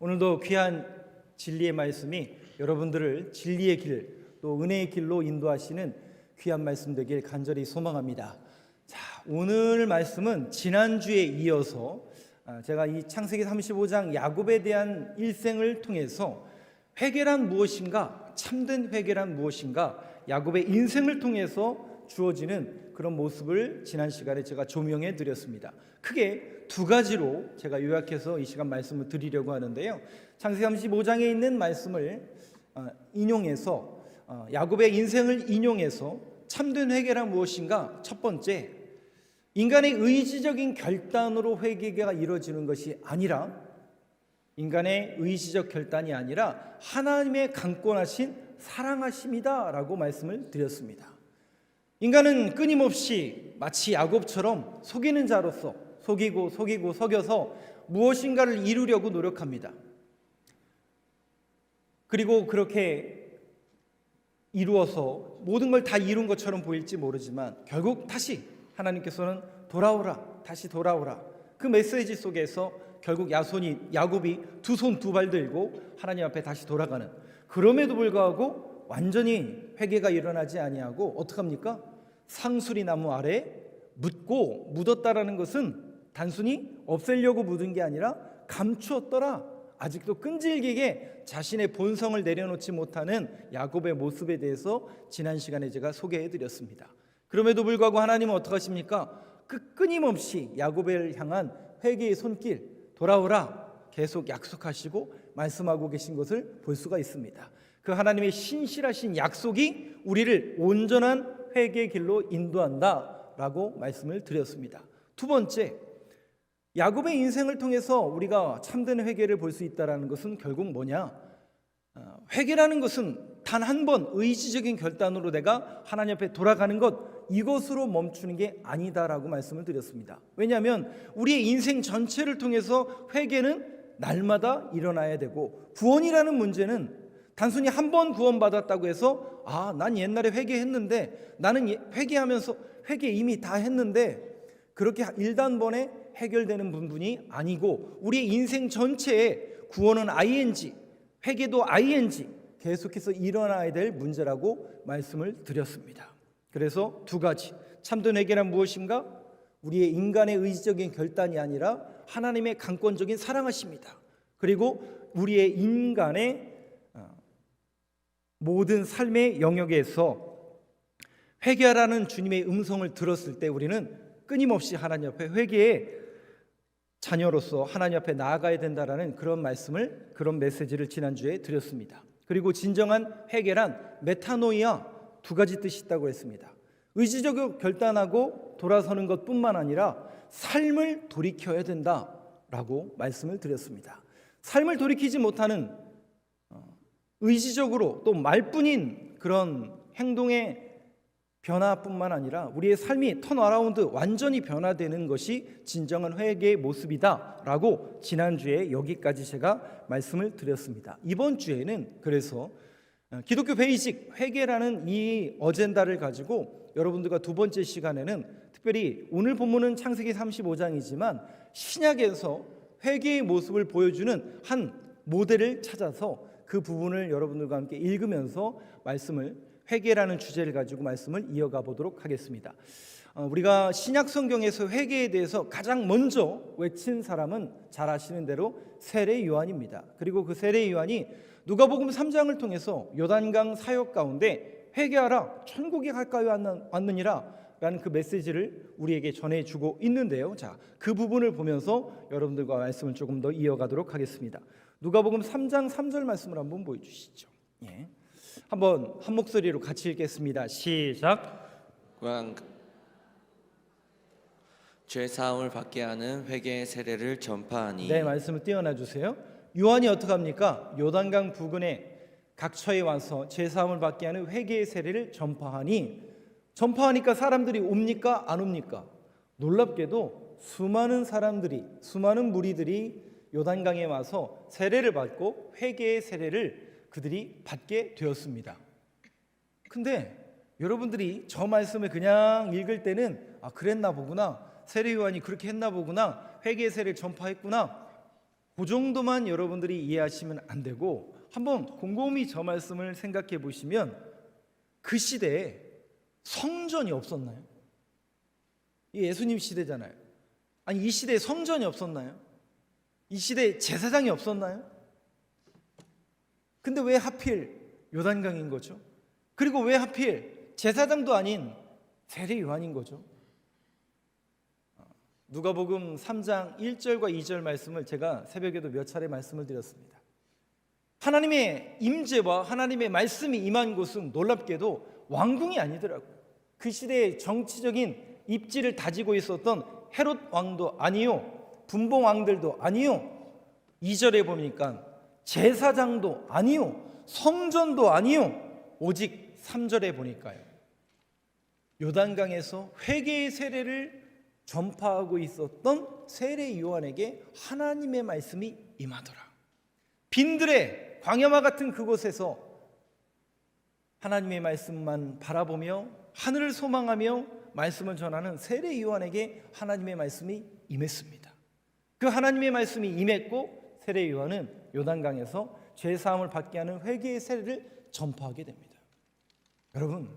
오늘도 귀한 진리의 말씀이 여러분들을 진리의 길, 또 은혜의 길로 인도하시는 귀한 말씀 되길 간절히 소망합니다. 자, 오늘 말씀은 지난주에 이어서 제가 이 창세기 35장 야곱에 대한 일생을 통해서 회개란 무엇인가, 참된 회개란 무엇인가, 야곱의 인생을 통해서 주어지는 그런 모습을 지난 시간에 제가 조명해 드렸습니다. 크게 두 가지로 제가 요약해서 이 시간 말씀을 드리려고 하는데요. 창세기 35장에 있는 말씀을 인용해서 야곱의 인생을 인용해서 참된 회개란 무엇인가, 첫 번째, 인간의 의지적인 결단으로 회개가 이루어지는 것이 아니라, 인간의 의지적 결단이 아니라 하나님의 강권하신 사랑하심이다 라고 말씀을 드렸습니다. 인간은 끊임없이 마치 야곱처럼 속이는 자로서 속이고 속여서 무엇인가를 이루려고 노력합니다. 그리고 그렇게 이루어서 모든 걸 다 이룬 것처럼 보일지 모르지만 결국 다시 하나님께서는 돌아오라, 다시 돌아오라, 그 메시지 속에서 결국 야곱이 두 손 두 발 들고 하나님 앞에 다시 돌아가는, 그럼에도 불구하고 완전히 회개가 일어나지 아니하고 어떡합니까? 상수리 나무 아래 묻고, 묻었다라는 것은 단순히 없애려고 묻은 게 아니라 감추었더라. 아직도 끈질기게 자신의 본성을 내려놓지 못하는 야곱의 모습에 대해서 지난 시간에 제가 소개해 드렸습니다. 그럼에도 불구하고 하나님은 어떡하십니까? 끊임없이 야곱을 향한 회개의 손길, 돌아오라 계속 약속하시고 말씀하고 계신 것을 볼 수가 있습니다. 그 하나님의 신실하신 약속이 우리를 온전한 회개의 길로 인도한다라고 말씀을 드렸습니다. 두 번째, 야곱의 인생을 통해서 우리가 참된 회개를 볼 수 있다는 것은 결국 뭐냐? 회개라는 것은 단 한 번 의지적인 결단으로 내가 하나님 앞에 돌아가는 것, 이것으로 멈추는 게 아니다라고 말씀을 드렸습니다. 왜냐하면 우리의 인생 전체를 통해서 회개는 날마다 일어나야 되고, 구원이라는 문제는 단순히 한 번 구원받았다고 해서 난 옛날에 회개했는데, 나는 회개하면서 회개 이미 다 했는데, 그렇게 일단번에 해결되는 부분이 아니고, 우리의 인생 전체에 구원은 ing, 회개도 ing, 계속해서 일어나야 될 문제라고 말씀을 드렸습니다. 그래서 두 가지, 참된 회개란 무엇인가? 우리의 인간의 의지적인 결단이 아니라 하나님의 강권적인 사랑하십니다. 그리고 우리의 인간의 모든 삶의 영역에서 회개하라는 주님의 음성을 들었을 때 우리는 끊임없이 하나님 앞에 회개의 자녀로서 하나님 앞에 나아가야 된다라는 그런 말씀을, 그런 메시지를 지난주에 드렸습니다. 그리고 진정한 회개란 메타노이아, 두 가지 뜻이 있다고 했습니다. 의지적으로 결단하고 돌아서는 것뿐만 아니라 삶을 돌이켜야 된다라고 말씀을 드렸습니다. 삶을 돌이키지 못하는 의지적으로 또 말뿐인 그런 행동의 변화뿐만 아니라 우리의 삶이 턴어라운드, 완전히 변화되는 것이 진정한 회개의 모습이다라고 지난주에 여기까지 제가 말씀을 드렸습니다. 이번 주에는 그래서 기독교 베이직 회개라는 이 어젠다를 가지고 여러분들과 두 번째 시간에는 특별히 오늘 본문은 창세기 35장이지만 신약에서 회개의 모습을 보여주는 한 모델을 찾아서 그 부분을 여러분들과 함께 읽으면서 말씀을, 회개라는 주제를 가지고 말씀을 이어가 보도록 하겠습니다. 우리가 신약 성경에서 회개에 대해서 가장 먼저 외친 사람은 잘 아시는 대로 세례 요한입니다. 그리고 그 세례 요한이 누가복음 3장을 통해서 요단강 사역 가운데 회개하라, 천국이 가까이 왔느니라 라는 그 메시지를 우리에게 전해주고 있는데요. 자, 그 부분을 보면서 여러분들과 말씀을 조금 더 이어가도록 하겠습니다. 누가복음 3장 3절 말씀을 한번 보여주시죠. 예. 한번 한 목소리로 같이 읽겠습니다. 시작. 죄 사함을 받게 하는 회개의 세례를 전파하니. 네, 말씀을 띄어놔 주세요. 요한이 어떻게 합니까? 요단강 부근에 각처에 와서 죄 사함을 받게 하는 회개의 세례를 전파하니까 사람들이 옵니까? 안 옵니까? 놀랍게도 수많은 사람들이, 수많은 무리들이 요단강에 와서 세례를 받고 회개의 세례를 그들이 받게 되었습니다. 근데 여러분들이 저 말씀을 그냥 읽을 때는 그랬나 보구나, 세례 요한이 그렇게 했나 보구나, 회개의 세례를 전파했구나, 그 정도만 여러분들이 이해하시면 안 되고 한번 곰곰이 저 말씀을 생각해 보시면 그 시대에 성전이 없었나요? 이 예수님 시대잖아요. 아니 이 시대에 성전이 없었나요? 이 시대에 제사장이 없었나요? 근데 왜 하필 요단강인 거죠? 그리고 왜 하필 제사장도 아닌 세례 요한인 거죠? 누가복음 3장 1절과 2절 말씀을 제가 새벽에도 몇 차례 말씀을 드렸습니다. 하나님의 임재와 하나님의 말씀이 임한 곳은 놀랍게도 왕궁이 아니더라고요. 그 시대의 정치적인 입지를 다지고 있었던 헤롯 왕도 아니요, 분봉 왕들도 아니요, 2절에 보니까 제사장도 아니요, 성전도 아니요, 오직 3절에 보니까요, 요단강에서 회개의 세례를 전파하고 있었던 세례 요한에게 하나님의 말씀이 임하더라. 빈들의 광야와 같은 그곳에서 하나님의 말씀만 바라보며 하늘을 소망하며 말씀을 전하는 세례 요한에게 하나님의 말씀이 임했습니다. 그 하나님의 말씀이 임했고 세례 요한은 요단강에서 죄 사함을 받게 하는 회개의 세례를 전파하게 됩니다. 여러분,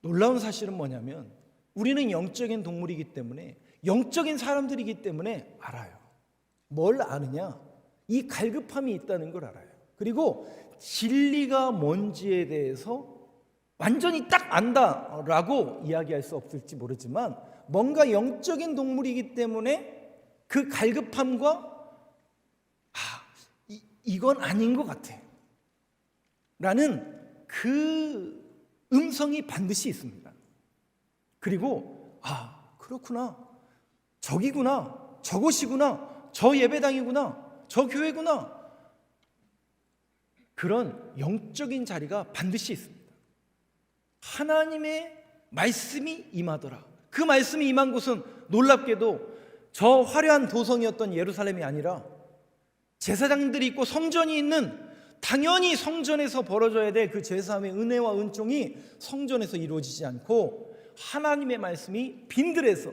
놀라운 사실은 뭐냐면 우리는 영적인 동물이기 때문에, 영적인 사람들이기 때문에 알아요. 뭘 아느냐? 이 갈급함이 있다는 걸 알아요. 그리고 진리가 뭔지에 대해서 완전히 딱 안다라고 이야기할 수 없을지 모르지만 뭔가 영적인 동물이기 때문에 그 갈급함과 이건 아닌 것 같아 라는 그 음성이 반드시 있습니다. 그리고 그렇구나, 저기구나, 저곳이구나, 저 예배당이구나, 저 교회구나, 그런 영적인 자리가 반드시 있습니다. 하나님의 말씀이 임하더라. 그 말씀이 임한 곳은 놀랍게도 저 화려한 도성이었던 예루살렘이 아니라 제사장들이 있고 성전이 있는, 당연히 성전에서 벌어져야 될 그 제사함의 은혜와 은총이 성전에서 이루어지지 않고 하나님의 말씀이 빈들에서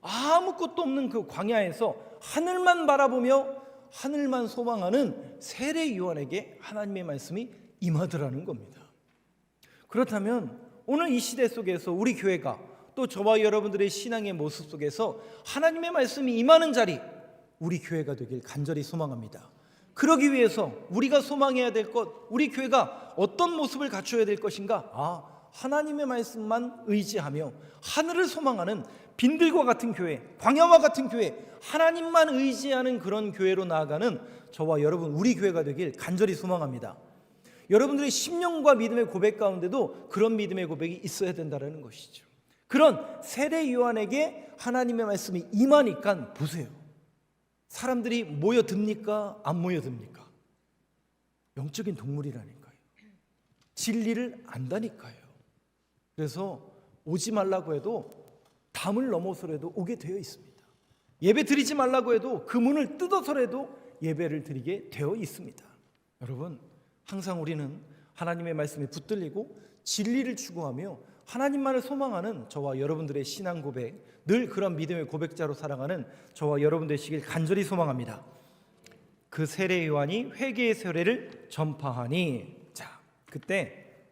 아무것도 없는 그 광야에서 하늘만 바라보며 하늘만 소망하는 세례 요한에게 하나님의 말씀이 임하더라는 겁니다. 그렇다면 오늘 이 시대 속에서 우리 교회가 또 저와 여러분들의 신앙의 모습 속에서 하나님의 말씀이 임하는 자리, 우리 교회가 되길 간절히 소망합니다. 그러기 위해서 우리가 소망해야 될 것, 우리 교회가 어떤 모습을 갖춰야 될 것인가? 하나님의 말씀만 의지하며 하늘을 소망하는 빈들과 같은 교회, 광야와 같은 교회, 하나님만 의지하는 그런 교회로 나아가는 저와 여러분, 우리 교회가 되길 간절히 소망합니다. 여러분들의 심령과 믿음의 고백 가운데도 그런 믿음의 고백이 있어야 된다는 것이죠. 그런 세례 요한에게 하나님의 말씀이 임하니까 보세요. 사람들이 모여듭니까? 안 모여듭니까? 영적인 동물이라니까요. 진리를 안다니까요. 그래서 오지 말라고 해도 담을 넘어서라도 오게 되어 있습니다. 예배 드리지 말라고 해도 그 문을 뜯어서라도 예배를 드리게 되어 있습니다. 여러분, 항상 우리는 하나님의 말씀에 붙들리고 진리를 추구하며 하나님만을 소망하는 저와 여러분들의 신앙 고백, 늘 그런 믿음의 고백자로 살아가는 저와 여러분 되시길 간절히 소망합니다. 그 세례 요한이 회개의 세례를 전파하니, 자, 그때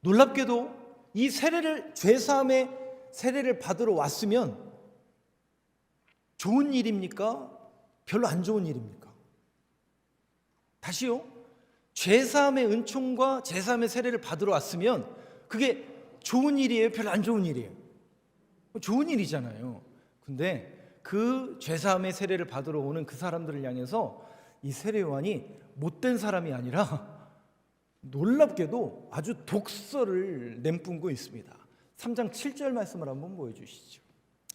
놀랍게도 이 세례를, 죄사함의 세례를 받으러 왔으면 좋은 일입니까? 별로 안 좋은 일입니까? 다시요. 죄사함의 은총과 제사함의 세례를 받으러 왔으면 그게 좋은 일이에요? 별로 안 좋은 일이에요? 좋은 일이잖아요. 근데 그 죄사함의 세례를 받으러 오는 그 사람들을 향해서 이 세례 요한이 못된 사람이 아니라 놀랍게도 아주 독설을 내뿜고 있습니다. 3장 7절 말씀을 한번 보여주시죠.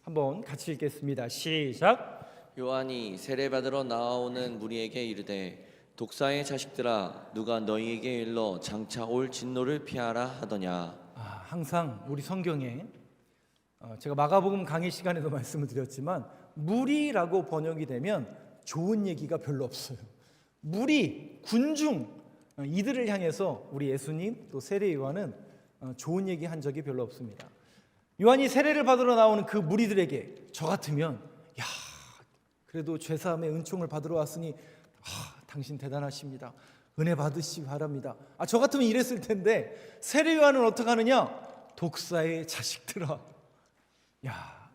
한번 같이 읽겠습니다. 시작. 요한이 세례받으러 나오는 무리에게 이르되 독사의 자식들아, 누가 너희에게 일러 장차 올 진노를 피하라 하더냐. 항상 우리 성경에 제가 마가복음 강의 시간에도 말씀을 드렸지만 무리라고 번역이 되면 좋은 얘기가 별로 없어요. 무리, 군중, 이들을 향해서 우리 예수님 또 세례 요한은 좋은 얘기 한 적이 별로 없습니다. 요한이 세례를 받으러 나오는 그 무리들에게 저 같으면 그래도 죄사함의 은총을 받으러 왔으니 당신 대단하십니다. 은혜 받으시기 바랍니다. 저 같으면 이랬을 텐데 세례 요한은 어떻게 하느냐? 독사의 자식들아.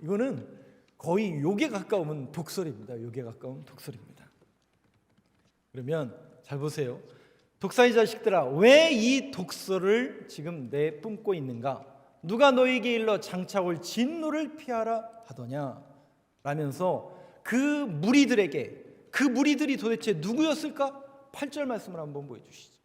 이거는 거의 욕에 가까운 독설입니다. 욕에 가까운 독설입니다. 그러면 잘 보세요. 독사의 자식들아, 왜 이 독설을 지금 내뿜고 있는가? 누가 너에게 일러 장차 올 진노를 피하라 하더냐? 라면서 그 무리들이 도대체 누구였을까? 8절 말씀을 한번 보여주시죠.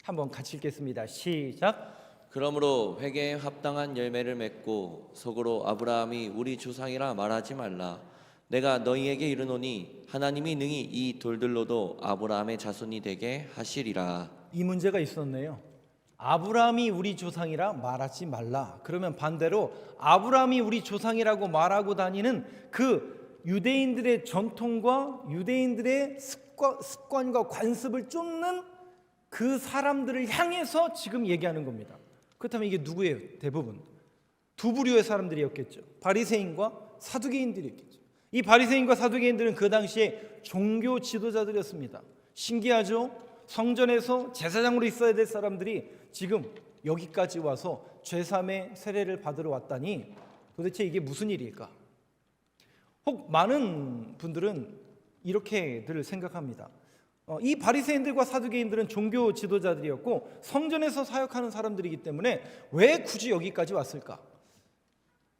한번 같이 읽겠습니다. 시작. 그러므로 회개에 합당한 열매를 맺고 속으로 아브라함이 우리 조상이라 말하지 말라. 내가 너희에게 이르노니 하나님이 능히 이 돌들로도 아브라함의 자손이 되게 하시리라. 이 문제가 있었네요. 아브라함이 우리 조상이라 말하지 말라. 그러면 반대로 아브라함이 우리 조상이라고 말하고 다니는 그 유대인들의 전통과 유대인들의 습관과 관습을 쫓는 그 사람들을 향해서 지금 얘기하는 겁니다. 그렇다면 이게 누구예요? 대부분 두 부류의 사람들이었겠죠. 바리새인과 사두개인들이었겠죠. 이 바리새인과 사두개인들은 그 당시에 종교 지도자들이었습니다. 신기하죠? 성전에서 제사장으로 있어야 될 사람들이 지금 여기까지 와서 죄사함의 세례를 받으러 왔다니 도대체 이게 무슨 일일까? 혹 많은 분들은 이렇게들 생각합니다. 이 바리새인들과 사두개인들은 종교 지도자들이었고 성전에서 사역하는 사람들이기 때문에 왜 굳이 여기까지 왔을까?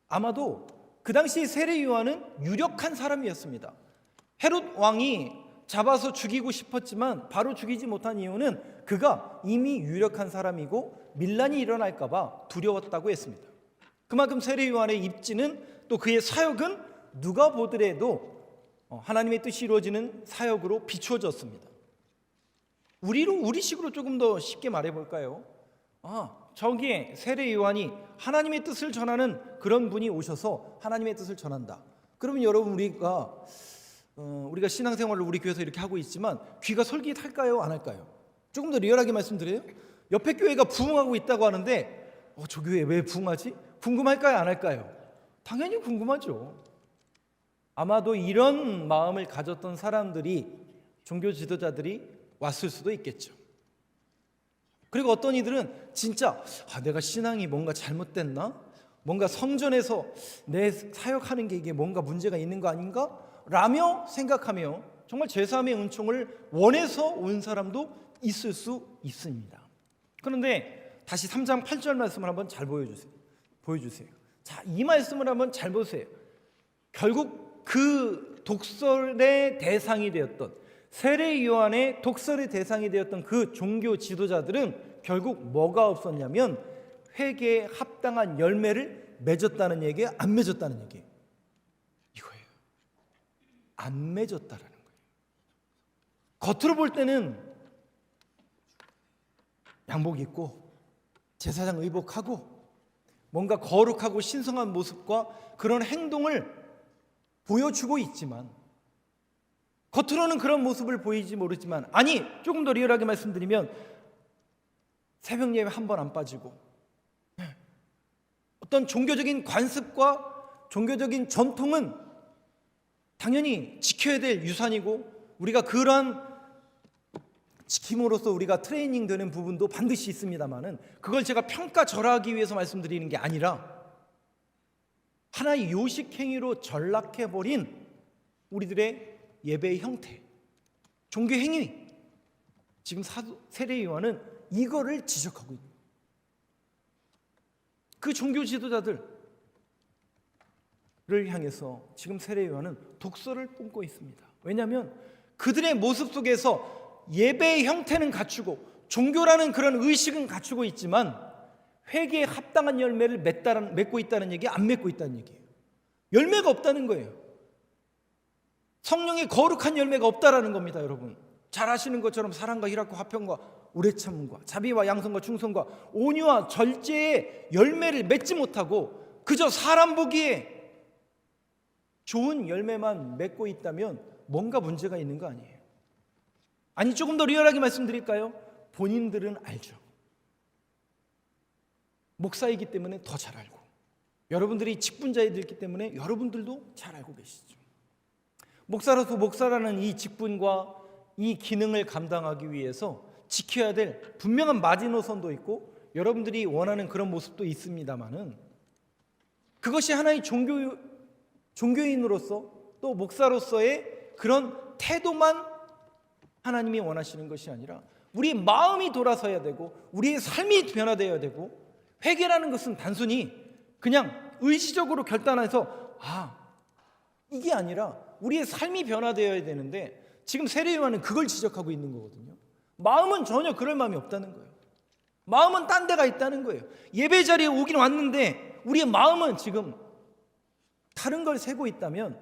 아마도 그 당시 세례 요한은 유력한 사람이었습니다. 헤롯 왕이 잡아서 죽이고 싶었지만 바로 죽이지 못한 이유는 그가 이미 유력한 사람이고 밀란이 일어날까 봐 두려웠다고 했습니다. 그만큼 세례 요한의 입지는 또 그의 사역은 누가 보더라도 하나님의 뜻이 이루어지는 사역으로 비추어졌습니다. 우리식으로 조금 더 쉽게 말해볼까요? 저기에 세례 요한이 하나님의 뜻을 전하는 그런 분이 오셔서 하나님의 뜻을 전한다. 그러면 여러분 우리가 신앙생활을 우리 교회에서 이렇게 하고 있지만 귀가 솔깃할까요? 안 할까요? 조금 더 리얼하게 말씀드려요. 옆에 교회가 부흥하고 있다고 하는데 저 교회 왜 부흥하지? 궁금할까요? 안 할까요? 당연히 궁금하죠. 아마도 이런 마음을 가졌던 사람들이 종교 지도자들이 왔을 수도 있겠죠. 그리고 어떤 이들은 진짜 내가 신앙이 뭔가 잘못됐나? 뭔가 성전에서 내 사역하는 게 이게 뭔가 문제가 있는 거 아닌가? 라며 생각하며 정말 제사함의 은총을 원해서 온 사람도 있을 수 있습니다. 그런데 다시 3장 8절 말씀을 한번 잘 보여주세요. 자, 이 말씀을 한번 잘 보세요. 결국 그 독설의 대상이 되었던 세례 요한의 독설의 대상이 되었던 그 종교 지도자들은 결국 뭐가 없었냐면 회개에 합당한 열매를 맺었다는 얘기예요? 안 맺었다는 얘기예요? 이거예요. 안 맺었다라는 거예요. 겉으로 볼 때는 양복 입고 제사장 의복하고 뭔가 거룩하고 신성한 모습과 그런 행동을 보여주고 있지만 겉으로는 그런 모습을 보이지 모르지만 조금 더 리얼하게 말씀드리면 새벽 예배 한 번 안 빠지고 어떤 종교적인 관습과 종교적인 전통은 당연히 지켜야 될 유산이고 우리가 그런 지킴으로써 우리가 트레이닝 되는 부분도 반드시 있습니다만은 그걸 제가 평가절하하기 위해서 말씀드리는 게 아니라 하나의 요식 행위로 전락해버린 우리들의 예배의 형태, 종교 행위, 지금 세례 요한은 이거를 지적하고 있는 그 종교 지도자들을 향해서 지금 세례 요한은 독설을 뿜고 있습니다. 왜냐하면 그들의 모습 속에서 예배의 형태는 갖추고 종교라는 그런 의식은 갖추고 있지만 회개에 합당한 열매를 맺고 있다는 얘기, 안 맺고 있다는 얘기예요. 열매가 없다는 거예요. 성령의 거룩한 열매가 없다라는 겁니다, 여러분. 잘 아시는 것처럼 사랑과 희락과 화평과 오래 참음과 자비와 양선과 충성과 온유와 절제의 열매를 맺지 못하고 그저 사람 보기에 좋은 열매만 맺고 있다면 뭔가 문제가 있는 거 아니에요? 조금 더 리얼하게 말씀드릴까요? 본인들은 알죠. 목사이기 때문에 더 잘 알고 여러분들이 직분자이기 때문에 여러분들도 잘 알고 계시죠. 목사로서 목사라는 이 직분과 이 기능을 감당하기 위해서 지켜야 될 분명한 마지노선도 있고 여러분들이 원하는 그런 모습도 있습니다만은, 그것이 하나의 종교인으로서 또 목사로서의 그런 태도만 하나님이 원하시는 것이 아니라 우리의 마음이 돌아서야 되고 우리의 삶이 변화되어야 되고, 회개라는 것은 단순히 그냥 의지적으로 결단해서 이게 아니라 우리의 삶이 변화되어야 되는데, 지금 세례 요한은 그걸 지적하고 있는 거거든요. 마음은 전혀 그럴 마음이 없다는 거예요. 마음은 딴 데가 있다는 거예요. 예배 자리에 오긴 왔는데 우리의 마음은 지금 다른 걸 세고 있다면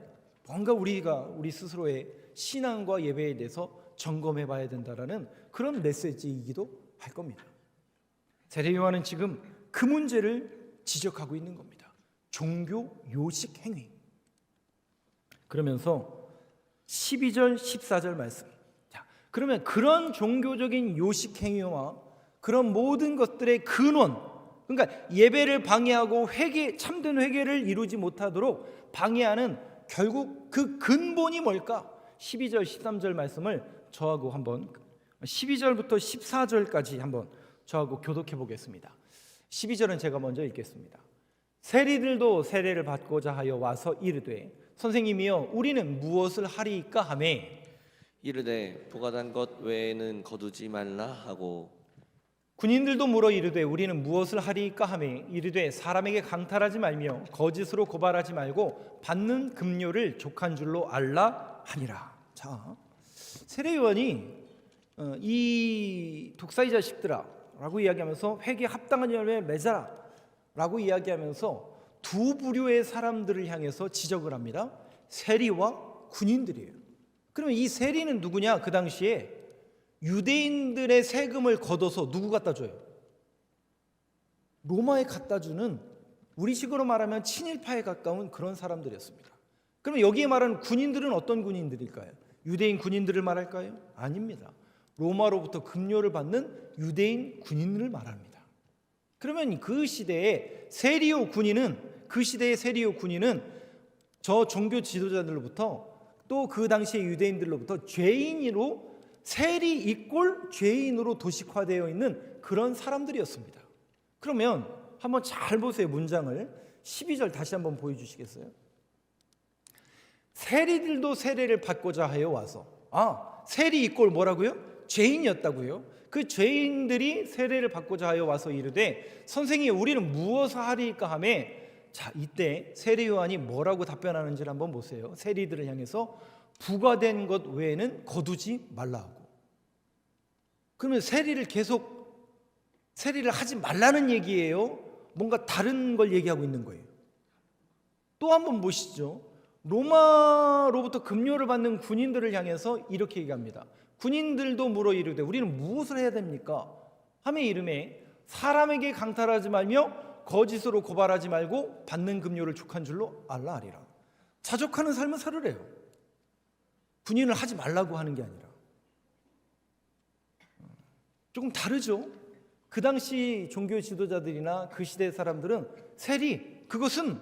뭔가 우리가 우리 스스로의 신앙과 예배에 대해서 점검해 봐야 된다라는 그런 메시지이기도 할 겁니다. 세례 요한은 지금 그 문제를 지적하고 있는 겁니다. 종교 요식 행위. 그러면서 12절 14절 말씀. 자, 그러면 그런 종교적인 요식 행위와 그런 모든 것들의 근원, 그러니까 예배를 방해하고 회개, 참된 회개를 이루지 못하도록 방해하는 결국 그 근본이 뭘까? 12절 13절 말씀을 저하고 한번 12절부터 14절까지 한번 저하고 교독해 보겠습니다. 12절은 제가 먼저 읽겠습니다. 세리들도 세례를 받고자 하여 와서 이르되 선생님이여 우리는 무엇을 하리이까 하매 이르되 부과단 것 외에는 거두지 말라 하고, 군인들도 물어 이르되 우리는 무엇을 하리이까 하매 이르되 사람에게 강탈하지 말며 거짓으로 고발하지 말고 받는 급료를 족한 줄로 알라 하니라. 자, 세례 요한이 이 독사의 자식들아 라고 이야기하면서 회개에 합당한 열매 맺어라 라고 이야기하면서 두 부류의 사람들을 향해서 지적을 합니다. 세리와 군인들이에요. 그러면 이 세리는 누구냐? 그 당시에 유대인들의 세금을 걷어서 누구 갖다 줘요? 로마에 갖다 주는, 우리식으로 말하면 친일파에 가까운 그런 사람들이었습니다. 그러면 여기에 말하는 군인들은 어떤 군인들일까요? 유대인 군인들을 말할까요? 아닙니다. 로마로부터 급료를 받는 유대인 군인을 말합니다. 그러면 그 시대의 세리오 군인은 저 종교 지도자들로부터 또 그 당시의 유대인들로부터 죄인으로, 세리 이꼴 죄인으로 도식화되어 있는 그런 사람들이었습니다. 그러면 한번 잘 보세요. 문장을 12절 다시 한번 보여주시겠어요? 세리들도 세례를 받고자 하여 와서, 세리 이꼴 뭐라고요? 죄인이었다고요. 그 죄인들이 세례를 받고자 하여 와서 이르되 선생님 우리는 무엇을 하리이까 하매, 자, 이때 세례 요한이 뭐라고 답변하는지를 한번 보세요. 세리들을 향해서 부과된 것 외에는 거두지 말라 하고. 그러면 세리를 하지 말라는 얘기예요? 뭔가 다른 걸 얘기하고 있는 거예요? 또 한번 보시죠. 로마로부터 급료를 받는 군인들을 향해서 이렇게 얘기합니다. 군인들도 물어 이르되 우리는 무엇을 해야 됩니까? 하매 이름에 사람에게 강탈하지 말며 거짓으로 고발하지 말고 받는 급료를 족한 줄로 알라 하리라. 자족하는 삶을 살으래요. 군인을 하지 말라고 하는 게 아니라. 조금 다르죠. 그 당시 종교 지도자들이나 그 시대 사람들은 세리, 그것은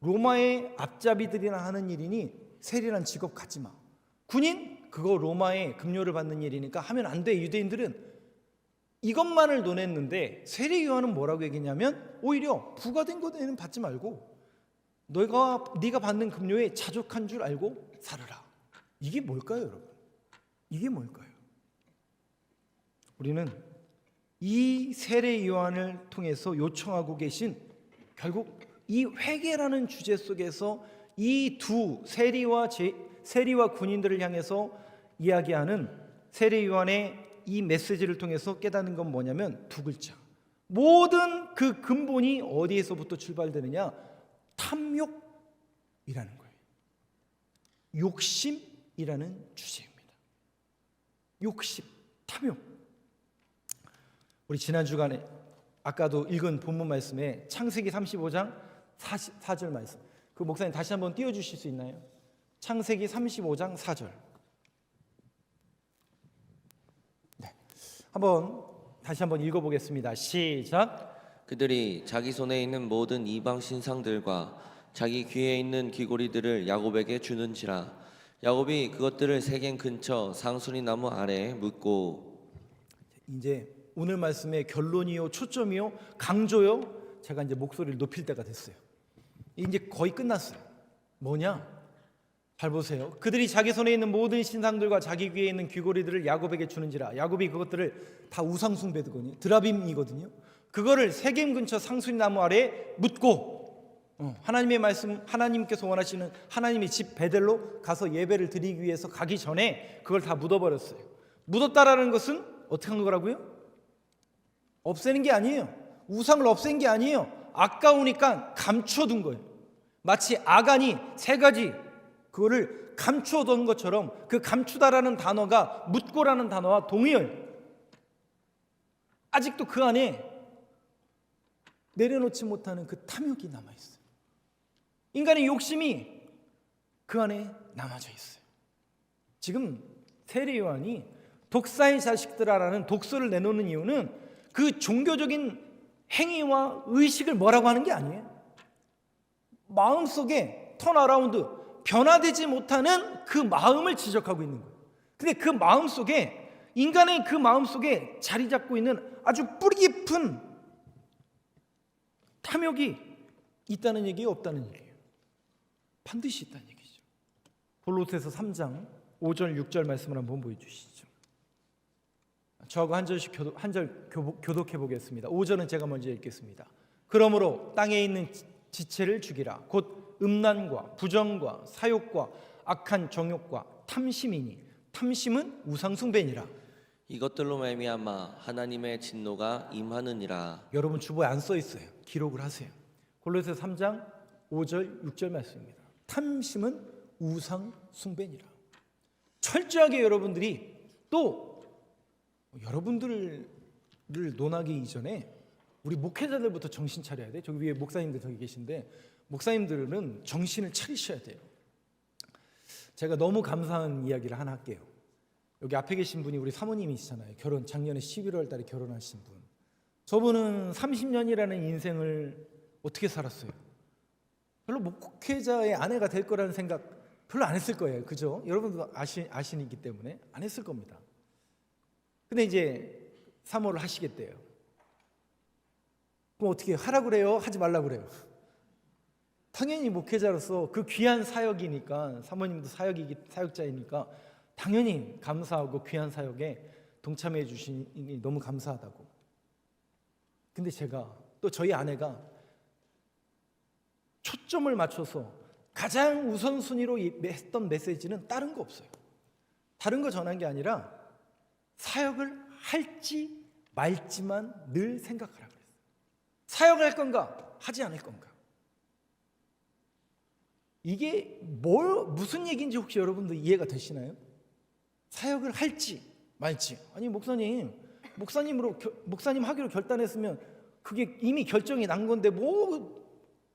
로마의 앞잡이들이나 하는 일이니 세리란 직업 갖지 마. 군인, 그거 로마의 급료를 받는 일이니까 하면 안 돼. 유대인들은 이것만을 논했는데 세례 요한은 뭐라고 얘기했냐면 오히려 부과된 것에는 받지 말고 네가 받는 급료에 자족한 줄 알고 살아라. 이게 뭘까요, 여러분? 이게 뭘까요? 우리는 이 세례 요한을 통해서 요청하고 계신 결국 이 회개라는 주제 속에서 이 두 세리와 군인들을 향해서 이야기하는 세례 요한의 이 메시지를 통해서 깨닫는 건 뭐냐면 두 글자. 모든 그 근본이 어디에서부터 출발되느냐? 탐욕이라는 거예요. 욕심이라는 주제입니다. 욕심, 탐욕. 우리 지난 주간에 아까도 읽은 본문 말씀에 창세기 35장 4절 말씀. 그 목사님 다시 한번 띄워주실 수 있나요? 창세기 35장 4절. 다시 한번 읽어보겠습니다. 시작. 그들이 자기 손에 있는 모든 이방 신상들과 자기 귀에 있는 귀고리들을 야곱에게 주는지라. 야곱이 그것들을 세겜 근처 상수리 나무 아래에 묻고. 이제 오늘 말씀의 결론이요, 초점이요, 강조요. 제가 이제 목소리를 높일 때가 됐어요. 이제 거의 끝났어요. 뭐냐? 잘 보세요. 그들이 자기 손에 있는 모든 신상들과 자기 귀에 있는 귀고리들을 야곱에게 주는지라. 야곱이 그것들을 다 우상 숭배거든요. 드라빔이거든요. 그거를 세겜 근처 상수리 나무 아래에 묻고, 하나님의 말씀, 하나님께서 원하시는 하나님의 집 베델로 가서 예배를 드리기 위해서 가기 전에 그걸 다 묻어버렸어요. 묻었다라는 것은 어떻게 한 거라고요? 없애는 게 아니에요. 우상을 없앤 게 아니에요. 아까우니까 감춰둔 거예요. 마치 아간이 세 가지 그거를 감추어둔 것처럼 그 감추다라는 단어가 묻고라는 단어와 동의어요. 아직도 그 안에 내려놓지 못하는 그 탐욕이 남아있어요. 인간의 욕심이 그 안에 남아져 있어요. 지금 세례 요한이 독사의 자식들아라는 독서를 내놓는 이유는 그 종교적인 행위와 의식을 뭐라고 하는 게 아니에요. 마음속에 턴어라운드, 변화되지 못하는 그 마음을 지적하고 있는 거예요. 근데 그 마음 속에, 인간의 그 마음 속에 자리 잡고 있는 아주 뿌리 깊은 탐욕이 있다는 얘기예요, 없다는 얘기예요? 반드시 있다는 얘기죠. 골로새서 3장 5절 6절 말씀을 한번 보여주시죠. 저하고 한 절 교독해 보겠습니다. 5절은 제가 먼저 읽겠습니다. 그러므로 땅에 있는 지체를 죽이라. 곧 음란과 부정과 사욕과 악한 정욕과 탐심이니 탐심은 우상숭배니라. 이것들로 말미암아 하나님의 진노가 임하느니라. 여러분 주보에 안 써 있어요. 기록을 하세요. 골로새서 3장 5절 6절 말씀입니다. 탐심은 우상숭배니라. 철저하게 여러분들이 또 여러분들을 논하기 이전에 우리 목회자들부터 정신 차려야 돼. 저기 위에 목사님들 저기 계신데 목사님들은 정신을 차리셔야 돼요. 제가 너무 감사한 이야기를 하나 할게요. 여기 앞에 계신 분이 우리 사모님이시잖아요. 작년에 11월 달에 결혼하신 분. 저분은 30년이라는 인생을 어떻게 살았어요? 별로 목회자의 아내가 될 거라는 생각 별로 안 했을 거예요. 그죠? 여러분도 아시기 때문에 안 했을 겁니다. 근데 이제 사모를 하시겠대요. 그럼 어떻게 하라고 그래요? 하지 말라고 그래요? 당연히 목회자로서 그 귀한 사역이니까, 사모님도 사역자이니까 당연히 감사하고 귀한 사역에 동참해 주시니 너무 감사하다고. 근데 제가 또 저희 아내가 초점을 맞춰서 가장 우선순위로 했던 메시지는 다른 거 없어요. 다른 거 전한 게 아니라 사역을 할지 말지만 늘 생각하라 그랬어요. 사역할 건가 하지 않을 건가. 이게 무슨 얘기인지 혹시 여러분들 이해가 되시나요? 사역을 할지 말지. 아니 목사님 하기로 결단했으면 그게 이미 결정이 난 건데 뭐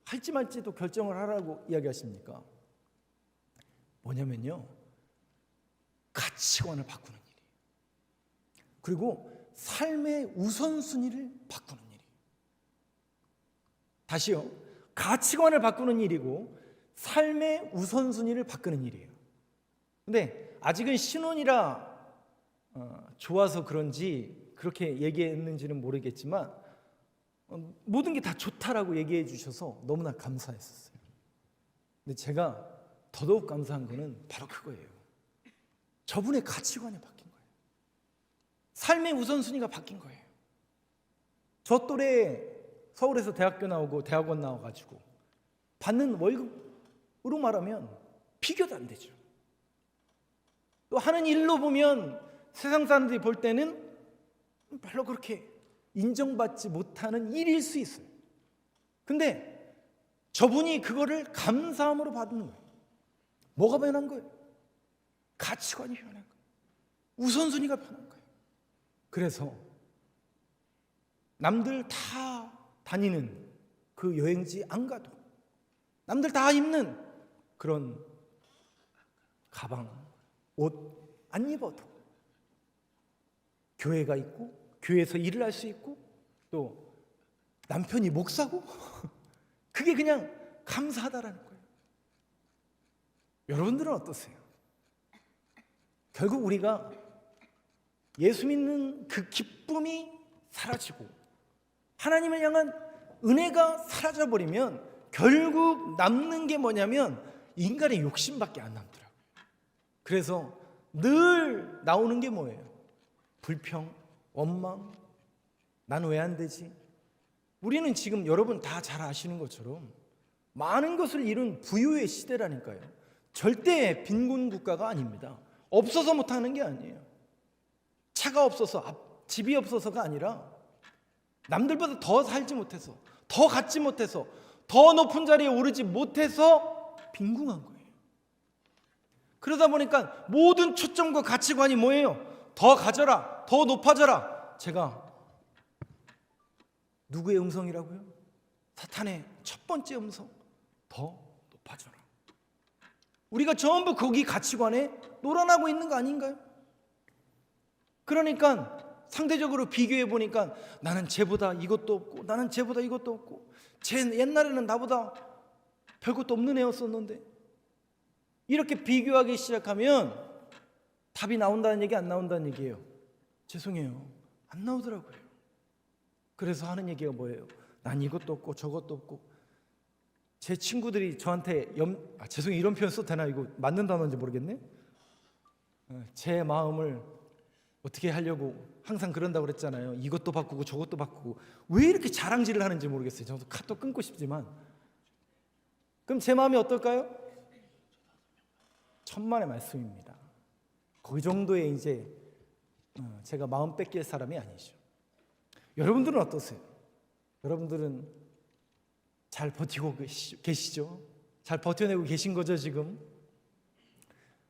할지 말지도 결정을 하라고 이야기하십니까? 뭐냐면요, 가치관을 바꾸는 일이에요. 그리고 삶의 우선순위를 바꾸는 일이에요. 다시요, 가치관을 바꾸는 일이고 삶의 우선순위를 바꾸는 일이에요. 근데 아직은 신혼이라 좋아서 그런지 그렇게 얘기했는지는 모르겠지만 모든 게 다 좋다라고 얘기해 주셔서 너무나 감사했었어요. 근데 제가 더더욱 감사한 거는 바로 그거예요. 저분의 가치관이 바뀐 거예요. 삶의 우선순위가 바뀐 거예요. 저 또래 서울에서 대학교 나오고 대학원 나와가지고 받는 월급으로 말하면 비교도 안 되죠. 또 하는 일로 보면 세상 사람들이 볼 때는 별로 그렇게 인정받지 못하는 일일 수 있어요. 근데 저분이 그거를 감사함으로 받는 거예요. 뭐가 변한 거예요? 가치관이 변한 거예요. 우선순위가 변한 거예요. 그래서 남들 다 다니는 그 여행지 안 가도, 남들 다 입는 그런 가방, 옷 안 입어도 교회가 있고 교회에서 일을 할 수 있고 또 남편이 목사고 그게 그냥 감사하다라는 거예요. 여러분들은 어떠세요? 결국 우리가 예수 믿는 그 기쁨이 사라지고 하나님을 향한 은혜가 사라져버리면 결국 남는 게 뭐냐면 인간의 욕심밖에 안 남더라고요. 그래서 늘 나오는 게 뭐예요? 불평, 원망, 난 왜 안 되지? 우리는 지금 여러분 다 잘 아시는 것처럼 많은 것을 이룬 부유의 시대라니까요. 절대 빈곤 국가가 아닙니다. 없어서 못하는 게 아니에요. 차가 없어서, 집이 없어서가 아니라 남들보다 더 살지 못해서, 더 갖지 못해서, 더 높은 자리에 오르지 못해서 빈궁한 거예요. 그러다 보니까 모든 초점과 가치관이 뭐예요? 더 가져라, 더 높아져라. 제가 누구의 음성이라고요? 사탄의 첫 번째 음성, 더 높아져라. 우리가 전부 거기 가치관에 놀아나고 있는 거 아닌가요? 그러니까 상대적으로 비교해 보니까 나는 쟤보다 이것도 없고 나는 쟤보다 이것도 없고 쟤 옛날에는 나보다 별것도 없는 애였었는데, 이렇게 비교하기 시작하면 답이 나온다는 얘기 안 나온다는 얘기예요? 죄송해요, 안 나오더라고요. 그래서 하는 얘기가 뭐예요? 난 이것도 없고 저것도 없고. 제 친구들이 저한테 죄송해요, 이런 표현 써도 되나? 이거 맞는 단어인지 모르겠네. 제 마음을 어떻게 하려고 항상 그런다고 그랬잖아요. 이것도 바꾸고 저것도 바꾸고. 왜 이렇게 자랑질을 하는지 모르겠어요. 저도 카톡 끊고 싶지만. 그럼 제 마음이 어떨까요? 천만의 말씀입니다. 그 정도의 이제 제가 마음 뺏길 사람이 아니죠. 여러분들은 어떠세요? 여러분들은 잘 버티고 계시죠? 잘 버텨내고 계신 거죠 지금?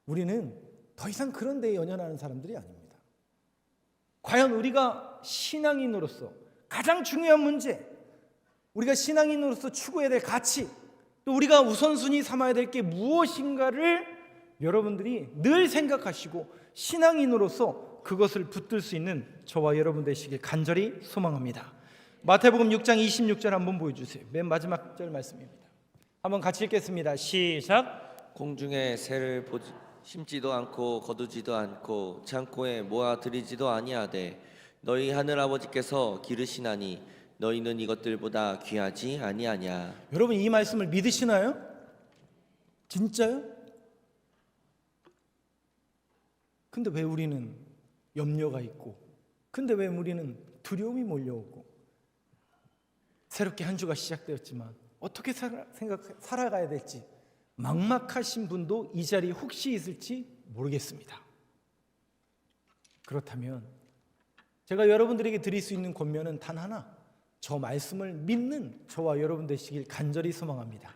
우리는 더 이상 그런 데에 연연하는 사람들이 아닙니다. 과연 우리가 신앙인으로서 가장 중요한 문제, 우리가 신앙인으로서 추구해야 될 가치, 또 우리가 우선순위 삼아야 될 게 무엇인가를 여러분들이 늘 생각하시고 신앙인으로서 그것을 붙들 수 있는 저와 여러분 되시길 간절히 소망합니다. 마태복음 6장 26절 한번 보여주세요. 맨 마지막 절 말씀입니다. 한번 같이 읽겠습니다. 시작. 공중에 새를 심지도 않고 거두지도 않고 창고에 모아 들이지도 아니하되 너희 하늘 아버지께서 기르시나니 너희는 이것들보다 귀하지 아니하냐. 여러분 이 말씀을 믿으시나요? 진짜요? 근데 왜 우리는 염려가 있고, 근데 왜 우리는 두려움이 몰려오고, 새롭게 한 주가 시작되었지만 어떻게 살아가야 될지 막막하신 분도 이 자리에 혹시 있을지 모르겠습니다. 그렇다면 제가 여러분들에게 드릴 수 있는 권면은 단 하나, 저 말씀을 믿는 저와 여러분 되시길 간절히 소망합니다.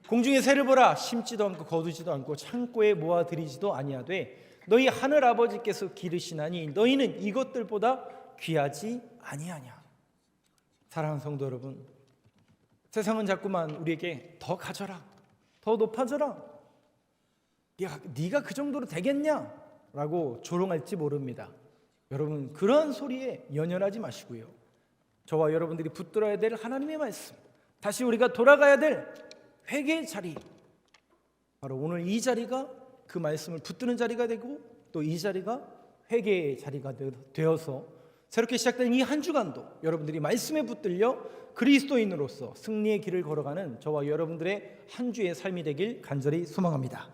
공중에 새를 보라, 심지도 않고 거두지도 않고 창고에 모아 들이지도 아니하되 너희 하늘 아버지께서 기르시나니 너희는 이것들보다 귀하지 아니하냐. 사랑하는 성도 여러분, 세상은 자꾸만 우리에게 더 가져라, 더 높아져라, 네가 그 정도로 되겠냐? 라고 조롱할지 모릅니다. 여러분 그런 소리에 연연하지 마시고요, 저와 여러분들이 붙들어야 될 하나님의 말씀, 다시 우리가 돌아가야 될 회개의 자리, 바로 오늘 이 자리가 그 말씀을 붙드는 자리가 되고 또 이 자리가 회개의 자리가 되어서 새롭게 시작된 이 한 주간도 여러분들이 말씀에 붙들려 그리스도인으로서 승리의 길을 걸어가는 저와 여러분들의 한 주의 삶이 되길 간절히 소망합니다.